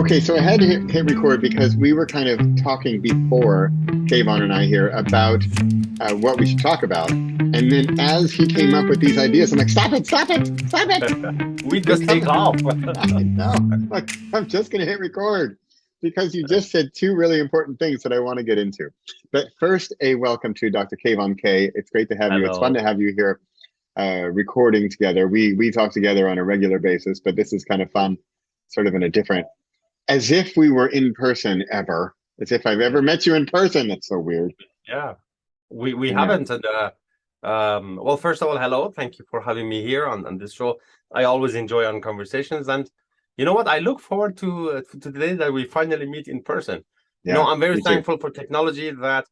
Okay, so I had to hit record because we were kind of talking before, Kayvon and I here, about what we should talk about. And then as he came up with these ideas, I'm like, stop it, stop it, stop it. We You're just take coming. off. I know. Like, I'm just going to hit record because you just said two really important things that I want to get into. But first, a welcome to Dr. Kayvon K. It's great to have you. It's fun to Hello. have you here recording together. We talk together on a regular basis, but this is kind of fun, sort of in a different, as if we were in person ever, as if I've ever met you in person. That's so weird. Yeah, we Yeah, haven't. And well, first of all, hello. Thank you for having me here on this show. I always enjoy on conversations, and you know what? I look forward to the day that we finally meet in person. yeah, I'm very me too. thankful for technology that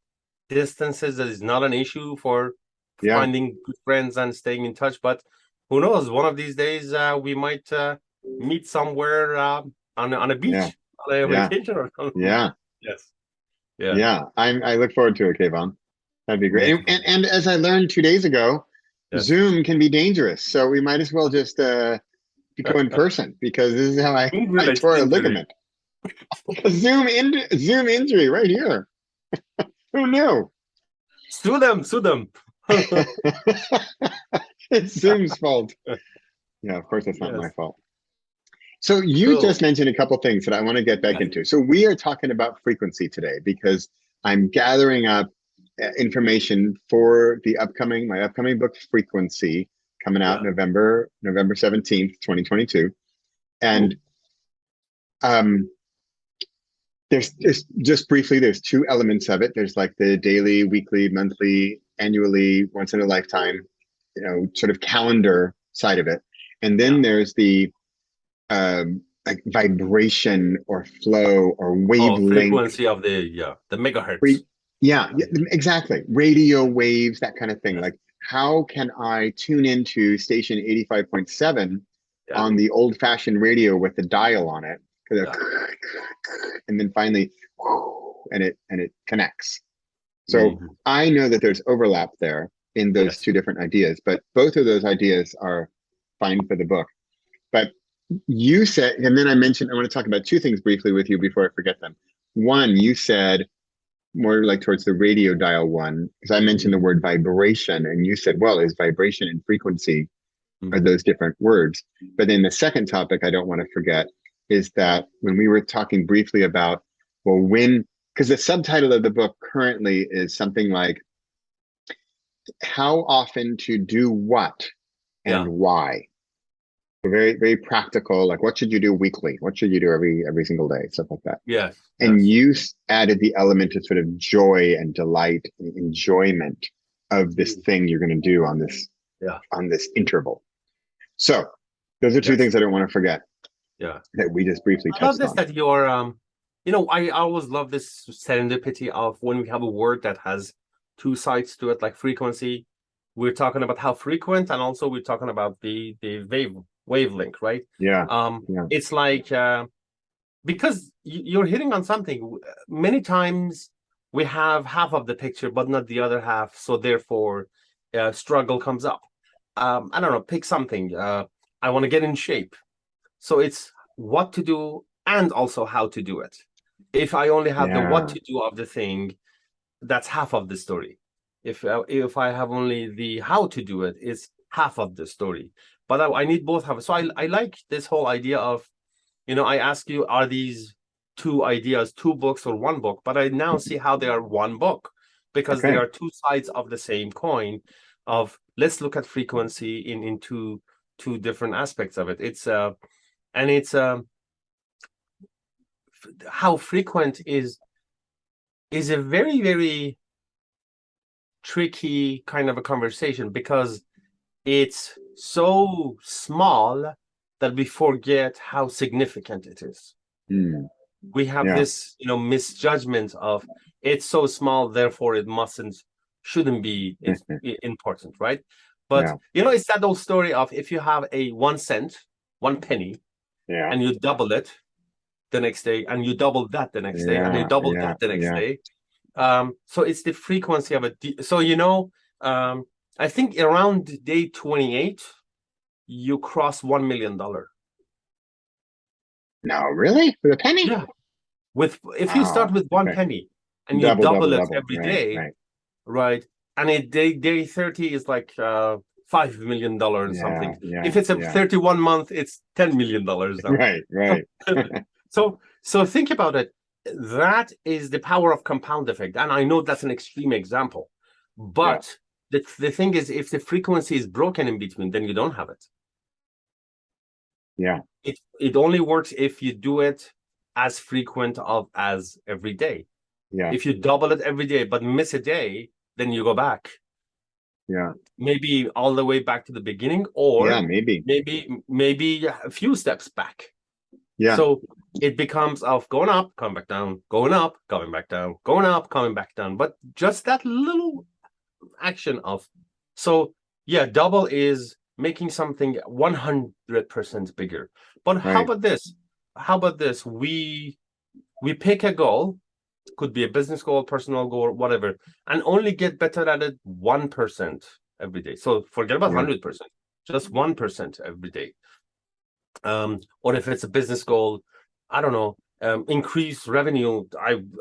distances is not an issue for Yeah, finding good friends and staying in touch. But who knows? One of these days, we might meet somewhere on a yeah, beach, on a yeah, vacation or something. yeah, Yes. Yeah. yeah. I look forward to it, Kayvon. That'd be great. Me And as I learned 2 days ago, Yes. Zoom can be dangerous. So we might as well just go in person because this is how Who I relates tore a injury? ligament. A Zoom injury right here. Who knew? Sue them, sue them. It's Zoom's fault. Yeah, of course, that's not my Yes. fault. So you just Cool. mentioned a couple things that I want to get back Yes. into. So we are talking about frequency today because I'm gathering up information for my upcoming book Frequency coming out Yeah. November 17th, 2022. Cool. And um there's just briefly there's two elements of it. There's like the daily, weekly, monthly, annually, once in a lifetime, sort of calendar side of it. And then Yeah. there's the like vibration or flow or Oh, wavelength. frequency of the megahertz. Re- yeah, exactly. Radio waves, that kind of thing. Yes. Like, how can I tune into station 85.7 Yeah. on the old fashioned radio with the dial on it? Yeah. And then finally, and it connects. So Mhm. I know that there's overlap there in those Yes. two different ideas, but both of those ideas are fine for the book. But you said, and then I want to talk about two things briefly with you before I forget them. One, you said more like towards the radio dial one, because I mentioned the word vibration, and you said, well, is vibration and frequency are Mhm. those different words? But then the second topic I don't want to forget is that when we were talking briefly about, well, because the subtitle of the book currently is something like how often to do what and Yeah. why. Very, very practical. Like, what should you do weekly? What should you do every single day? Stuff like that. Yes. And Yes. you added the element of sort of joy and delight and enjoyment of this Mm. thing you're going to do on Yeah. this interval. So those are two Yes. things I don't want to forget Yeah. that we just briefly I love touched this on. that you're I always love this serendipity of when we have a word that has two sides to it, like frequency. We're talking about how frequent, and also we're talking about the wavelength, right? Yeah, yeah, It's like because you're hitting on something. Many times we have half of the picture, but not the other half, so therefore, struggle comes up. I don't know. Pick something. I want to get in shape. So it's what to do and also how to do it. If I only have the what yeah, to do of the thing, that's half of the story. If I have only the how to do it, it's half of the story. But I need both half. So I like this whole idea of, I ask you, are these two ideas, two books or one book? But I now see how they are one book because they okay, are two sides of the same coin. Of let's look at frequency in two different aspects of it. It's how frequent is a very, very tricky kind of a conversation because it's so small that we forget how significant it is. mm, We have yeah, this, misjudgment of it's so small, therefore it shouldn't be it's important, right? But yeah, it's that old story of if you have a 1 cent, 1 penny, yeah, and you double it the next day, and you double that the next day, and you yeah, double yeah, that the next yeah. day. So it's the frequency of it. So I think around day 28, you cross $1 million. No, really? For a penny? Yeah. With if you start Wow. with one Okay. penny and you Double, double, double it double. every Right, day, right. right? And day 30 is like $5 million or Yeah, something. yeah, If it's a yeah. 31 month, it's $10 million now. Right, So, right. so think about it. That is the power of compound effect. And I know that's an extreme example, Yeah, but the thing is, if the frequency is broken in between, then you don't have it. yeah, It only works if you do it as frequent of as every day. yeah, If you double it every day but miss a day, then you go back. yeah. Maybe all the way back to the beginning, Yeah, or maybe. maybe a few steps back. Yeah, So it becomes of going up, coming back down, going up, coming back down, going up, coming back down. But just that little action of so yeah, double is making something 100% bigger. But how right. about this? How about this? We pick a goal, could be a business goal, personal goal, whatever, and only get better at it 1% every day. So forget about Yeah, 100%, just 1% every day. Or if it's a business goal, I don't know, increase revenue.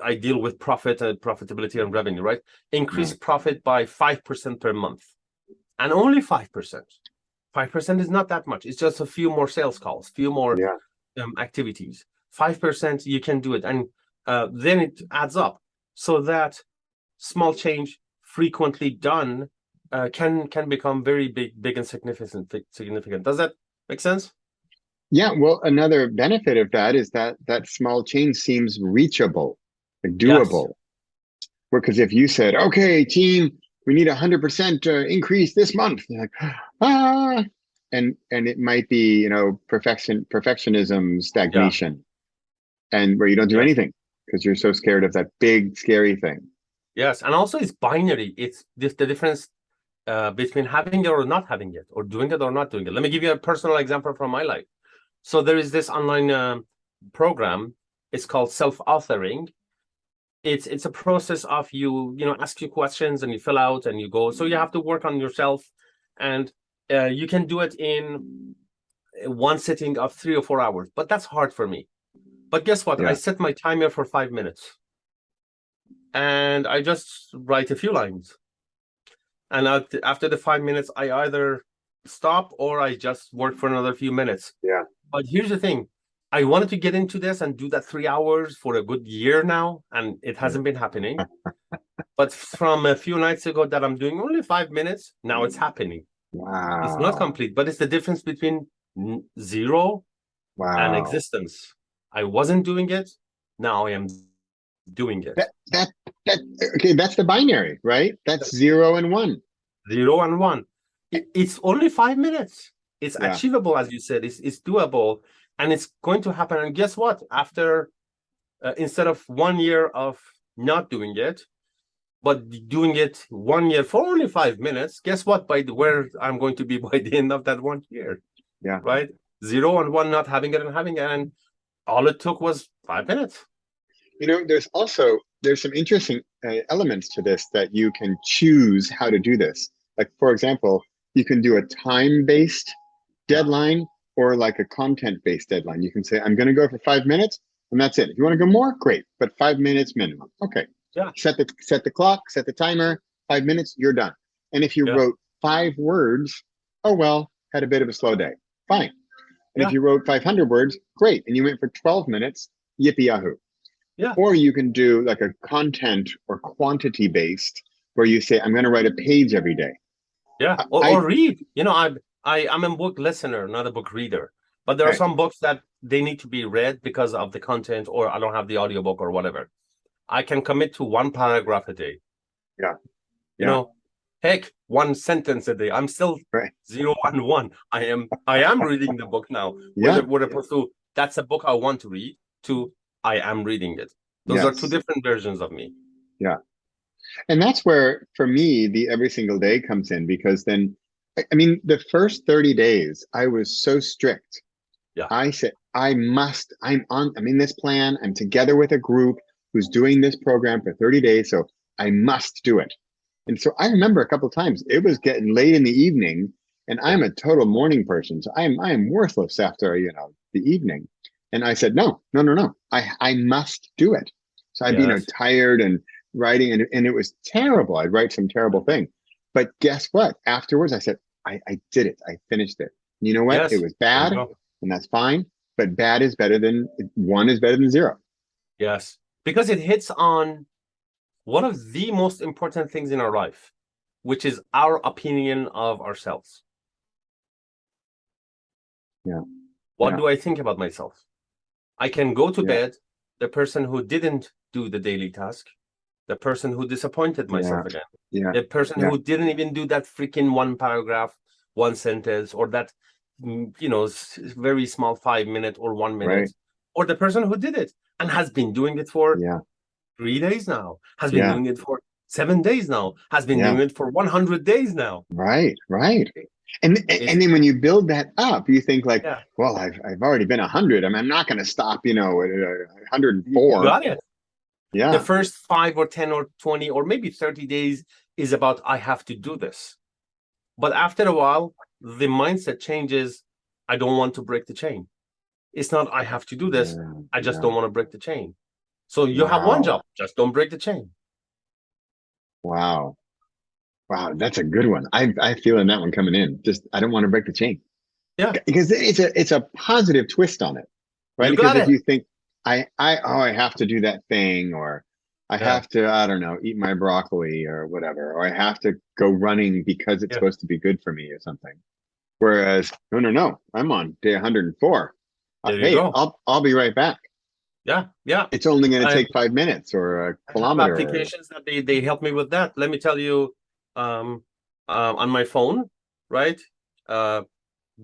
I deal with profit and profitability and revenue, right? yeah, Increase profit by 5% per month, and only 5%. 5% is not that much. It's just a few more sales calls, few more yeah, activities. 5% you can do it, and then it adds up. So that small change, frequently done, can become very big and significant. Significant. Does that make sense? yeah. Well, another benefit of that is that that small change seems reachable, like Yes. doable. Because if you said, "Okay, team, we need 100% increase this month," you're like, ah, and it might be, perfectionism, Yeah. stagnation, and where you don't do Yes. anything because you're so scared of that big scary thing. Yes. And also, it's binary. It's the difference between having it or not having it, or doing it or not doing it. Let me give you a personal example from my life. So there is this online program. It's called self-authoring. It's a process of you ask you questions and you fill out and you go. So you have to work on yourself, and you can do it in one sitting of 3 or 4 hours. But that's hard for me. But guess what? I Yeah, set my timer for 5 minutes, and I just write a few lines. And after the 5 minutes, I either stop or I just work for another few minutes. yeah, But here's the thing. I wanted to get into this and do that 3 hours for a good year now, and it yeah. hasn't been happening. But from a few nights ago that I'm doing only 5 minutes, now it's happening. It's not Wow, complete, but it's the difference between zero and wow. existence. I wasn't doing it. Now I am doing it. That okay, that's the binary, right? That's Yes. 0 and 1. 0 and 1. It's only 5 minutes. It's Yeah, achievable, as you said. It's doable, and it's going to happen. And guess what? After instead of 1 year of not doing it, but doing it 1 year for only 5 minutes, guess what? By where I'm going to be by the end of that 1 year, yeah. right? 0 and 1 not having it and having it, and all it took was 5 minutes. There's some interesting elements to this that you can choose how to do this. Like for example, you can do a time-based Yeah, deadline or like a content-based deadline. You can say, I'm going to go for 5 minutes and that's it. If you want to go more, great, but 5 minutes minimum. Okay. yeah, Set the clock, set the timer, 5 minutes, you're done. And if you yeah, wrote 5 words, oh well, had a bit of a slow day. Fine. And if yeah, you wrote 500 words, great. And you went for 12 minutes, yippee yahoo. yeah, Or you can do like a content or quantity based where you say, I'm going to write a page every day. yeah. I, Or I read. I'm a book listener, not a book reader. But there are okay. some books that they need to be read because of the content, or I don't have the audiobook or whatever. I can commit to one paragraph a day. Yeah. You Yeah. know, heck, one sentence a day. I'm still Right. 0 and 1. I am reading the book now. Yeah. Whether opposed to that's a book I want to read to I am reading it. Those are two Yes. different versions of me. Yeah. And that's where, for me, the every single day comes in because then, I mean, the first 30 days, I was so strict. Yeah, I said, I'm in this plan. I'm together with a group who's doing this program for 30 days. So I must do it. And so I remember a couple of times it was getting late in the evening and yeah, I'm a total morning person. So I am worthless after, the evening. And I said, no, no, no, no. I must do it. So I'd be, Yes. tired and writing, and it was terrible. I'd write some terrible thing. But guess what? Afterwards, I said, I did it. I finished it. You know what? It Yes. was There you bad, go. and that's fine. But bad is better than one is better than zero. Yes. Because it hits on one of the most important things in our life, which is our opinion of ourselves. Yeah. What Yeah. do I think about myself? I can go to Yeah. bed the person who didn't do the daily task, the person who disappointed Yeah. myself again, Yeah. the person Yeah. who didn't even do that freaking one paragraph, one sentence, or that, very small 5 minute or 1 minute, Right. or the person who did it and has been doing it for Yeah. 3 days now, has been Yeah. doing it for 7 days now, has been Yeah. doing it for 100 days now. Right. Right. And It's, then when you build that up, you think like, yeah, well, I've already been 100. I mean, I'm not going to stop, at you 104. got it. The Yeah. first 5 or 10 or 20 or maybe 30 days is about, I have to do this. But after a while, the mindset changes. I don't want to break the chain. It's not, I have to do this. Yeah. I just Yeah. don't want to break the chain. So you have one Wow. job, just don't break the chain. Wow. Wow. That's a good one. I feel in that one coming in. Just I don't want to break the chain Yeah, because it's a positive twist on it, right? you Because got if it. you think I have to do that thing, or I Yeah, have to, I don't know, eat my broccoli or whatever, or I have to go running because it's yeah. supposed to be good for me or something. Whereas, no, no, no, I'm on day 104. There you Hey, go. I'll be right back. Yeah, yeah. It's only going to I take 5 minutes or a have kilometer. Or, applications that they help me with that. Let me tell you, on my phone, right? Uh,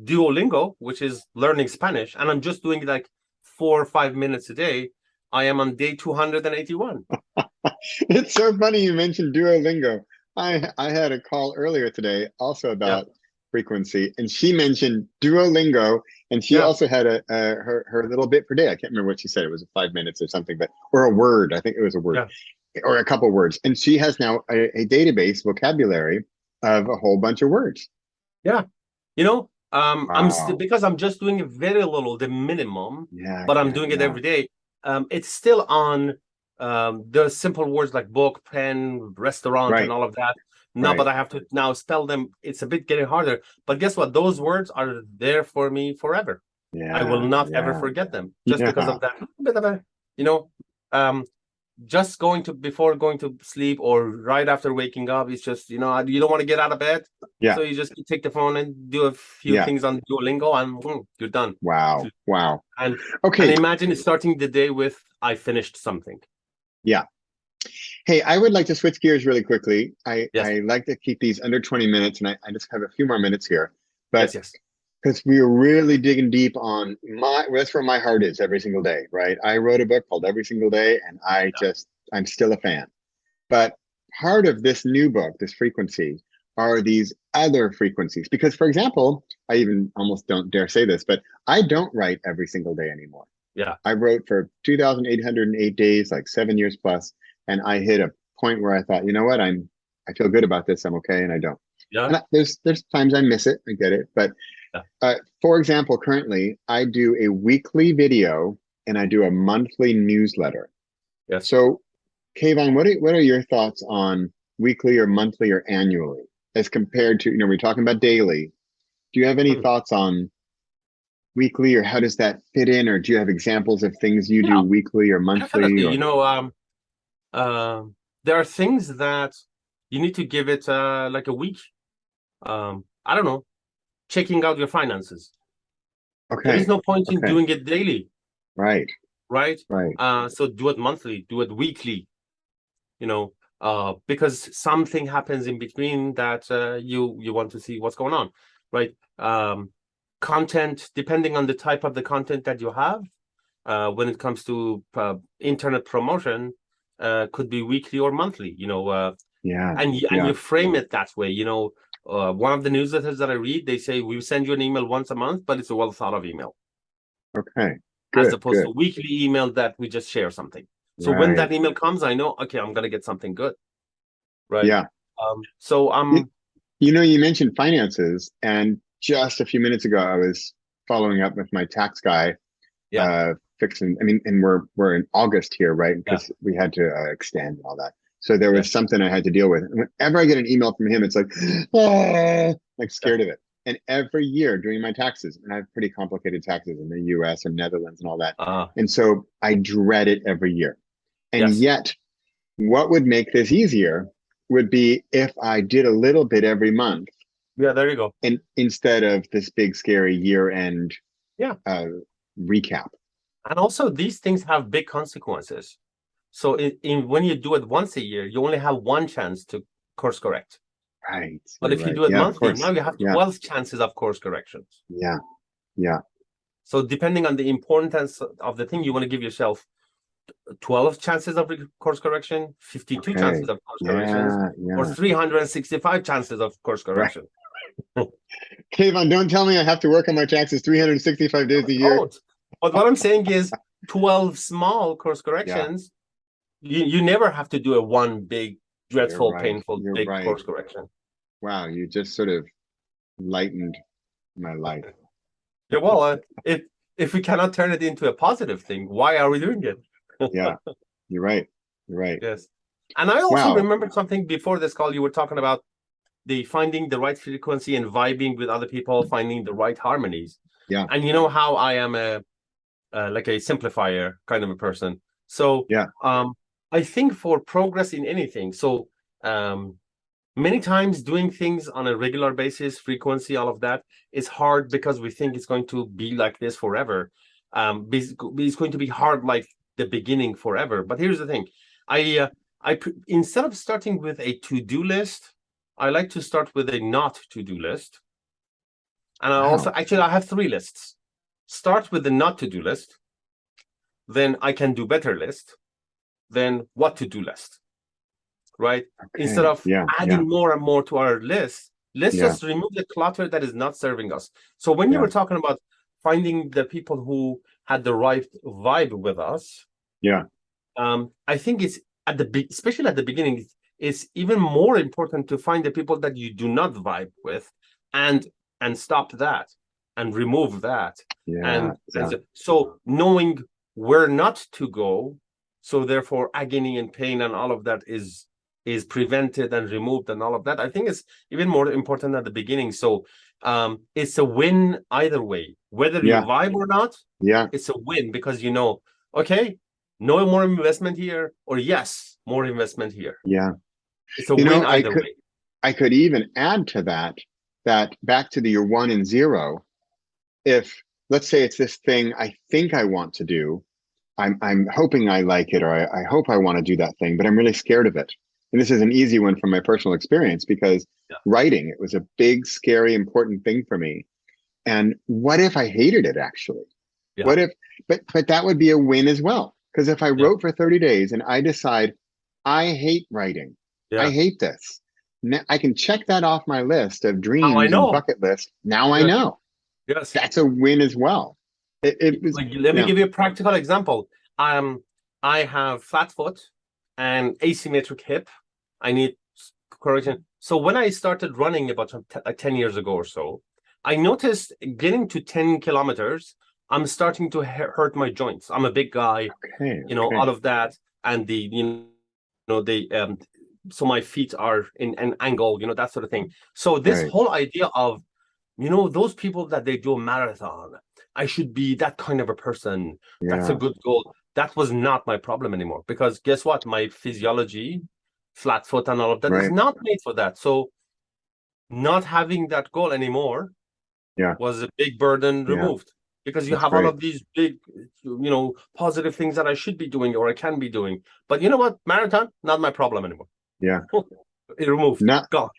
Duolingo, which is learning Spanish, and I'm just doing like 4 or 5 minutes a day. I am on day 281. it's so funny you mentioned Duolingo. I had a call earlier today also Yeah, about frequency, and she mentioned Duolingo, and she yeah, also had her little bit per day. I can't remember what she said. It was 5 minutes or something, but or a word. I think it was a word yeah, or a couple words. And she has now a database vocabulary of a whole bunch of words. yeah. I'm still, Wow. because I'm just doing a very little, the minimum, Yeah, but I'm yeah, doing it yeah. every day. It's still on the simple words like book, pen, restaurant, and Right, all of that. Now, right. but I have to now spell them. It's a bit getting harder. But guess what? Those words are there for me forever. I will Yeah, not ever yeah, forget them just because yeah. of that bit of a, you know, um, just going to before going to sleep or right after waking up. It's just, you don't want to get out of bed. Yeah, So you just take the phone and do a few yeah. things on Duolingo and you're done. Wow, wow. And and Okay, imagine starting the day with, I finished something. yeah. Hey, I would like to switch gears really quickly. Yes, I like to keep these under 20 minutes, and I just have a few more minutes here. yes, But yes. because we are really digging deep on that's where my heart is every single day, right? I wrote a book called Every Single Day, and I'm still a fan. But part of this new book, this frequency, are these other frequencies. Because, for example, I even almost don't dare say this, but I don't write every single day anymore. Yeah, I wrote for 2,808 days, like 7 years plus, and I hit a point where I thought, you know what, I feel good about this. I'm okay, and I don't. yeah, And there's times I miss it, I get it. But yeah. for example, currently I do a weekly video and I do a monthly newsletter. Yes. So, Kayvon, what are your thoughts on weekly or monthly or annually as compared to, we're talking about daily. Do you have any Hmm. thoughts on weekly, or how does that fit in? Or do you have examples of things you do Yeah, weekly or monthly? definitely. Or There are things that you need to give it like a week. I don't know, checking out your finances. There is okay, no point in okay, doing it daily, right, right? right, So do it monthly, do it weekly, because something happens in between that you want to see what's going on, right? Content, depending on the type of the content that you have, when it comes to internet promotion, could be weekly or monthly, yeah, and you yeah, frame it that way. One of the newsletters that I read, they say we send you an email once a month, but it's a well thought of email, okay, as good, opposed to good, weekly email that we just share something. So when right, that email comes, I know, okay, I'm gonna get something good, right? yeah. So You, you mentioned finances, and just a few minutes ago, I was following up with my tax guy, Yeah. fixing. I mean, and we're in August here, right? Yeah. Because we had to extend and all that. So there Yeah. was something I had to deal with. And whenever I get an email from him, it's like, ah, like Yeah. scared of it. And every year during my taxes, and I have pretty complicated taxes in the US and Netherlands and all that. And so I dread it every year. And Yes. yet, what would make this easier would be if I did a little bit every month, Yeah. There you go. and instead of this big scary year end Yeah. recap. And also, these things have big consequences. So when you do it once a year, you only have one chance to course correct. Right. But You're if you right. do it Yeah, of monthly, course. now you have Yeah. 12 chances of course corrections. Yeah. Yeah. So depending on the importance of the thing, you want to give yourself 12 chances of course correction, 52 Okay. chances of course corrections, Yeah. or Yeah. 365 chances of course Right. correction. Kayvon, don't tell me I have to work on my taxes 365 days a year. Don't. But what I'm saying is 12 small course Yeah. corrections. You never have to do a one big, You're dreadful, right. painful, You're big right. course correction. Wow. You just sort of lightened my life. Yeah, well, if we cannot turn it into a positive thing, why are we doing it? Yeah. You're right. You're right. Yes. And I also Wow. remembered something before this call. You were talking about the finding the right frequency and vibing with other people, finding the right harmonies. Yeah. And you know how I am a like a simplifier kind of a person. So Yeah. I think for progress in anything, so many times doing things on a regular basis, frequency, all of that is hard because we think it's going to be like this forever. It's going to be hard like the beginning forever. But here's the thing. Instead of starting with a to-do list, I like to start with a not to-do list. And I also, Wow. actually, I have 3 lists. Start with the not to-do list, then I can do better list, then what to-do list, right? Okay. Instead of Yeah. adding Yeah. more and more to our list, let's Yeah. just remove the clutter that is not serving us. So when you Yeah. were talking about finding the people who had the right vibe with us, Yeah. I think it's especially at the beginning, it's even more important to find the people that you do not vibe with, and stop that and remove that. Yeah. Yeah. So knowing where not to go, so therefore agony and pain and all of that is prevented and removed and all of that. I think it's even more important at the beginning. So it's a win either way, whether you Yeah. vibe or not. Yeah. It's a win because you know, okay, no more investment here, or yes, more investment here. Yeah. It's a You know, win either way. I could even add to that, that back to the your 1 and 0, if let's say it's this thing I think I want to do, I'm hoping I like it, or I hope I want to do that thing, but I'm really scared of it. And this is an easy one from my personal experience, because Yeah. writing, it was a big, scary, important thing for me. And what if I hated it actually? Yeah. What if, but that would be a win as well. Because if I Yeah. wrote for 30 days and I decide I hate writing, I Yeah. hate this, now I can check that off my list of Now I dreams and know. bucket list. Now I Yes. know. Yes. That's a win as well. It was, Like, let me yeah. give you a practical example. I have flat foot and asymmetric hip. I need correction. So when I started running about 10 years ago or so, I noticed getting to 10 kilometers, I'm starting to hurt my joints. I'm a big guy, Okay. you know, all of that, and so my feet are in an angle, you know, that sort of thing. So this Right. whole idea of, you know, those people that they do a marathon, I should be that kind of a person. That's a Yeah. good goal. That was not my problem anymore, because guess what? My physiology, flat foot and all of that is Right. not made for that. So not having that goal anymore Yeah. was a big burden Yeah. removed, because you That's have all great. of these big, you know, positive things that I should be doing or I can be doing. But you know what? Marathon, not my problem anymore. Yeah. It removed. Not, Gone.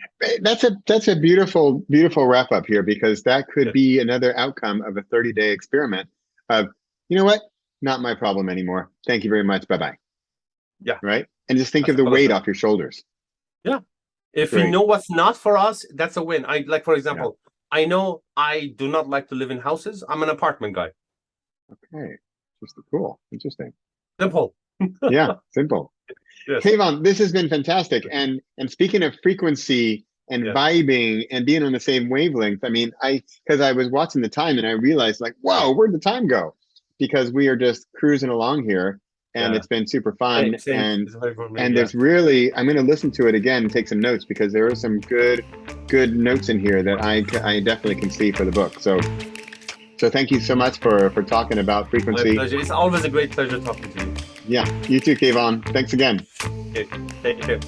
that's a beautiful, beautiful wrap up here, because that could Yeah. be another outcome of a 30-day experiment of, you know what? Not my problem anymore. Thank you very much. Bye-bye. Yeah. Right. And just think As of the simple as weight that. off your shoulders. Yeah. If we Great. know what's not for us, that's a win. I like, for Yeah. example, I know I do not like to live in houses. I'm an apartment guy. Okay. Just cool. Interesting. Simple. Yeah. Simple. Yes. Kayvon, this has been fantastic. And speaking of frequency and Yeah. vibing and being on the same wavelength, I mean, because I was watching the time and I realized, like, whoa, where'd the time go? because we are just cruising along here, and Yeah. it's been super fun. Same. And It's very for me. and Yeah. there's really, I'm going to listen to it again and take some notes, because there are some good notes in here that I definitely can see for the book. So thank you so much for talking about My frequency. pleasure. It's always a great pleasure talking to you. Yeah, you too, Kayvon. Thanks again. Okay. Take care.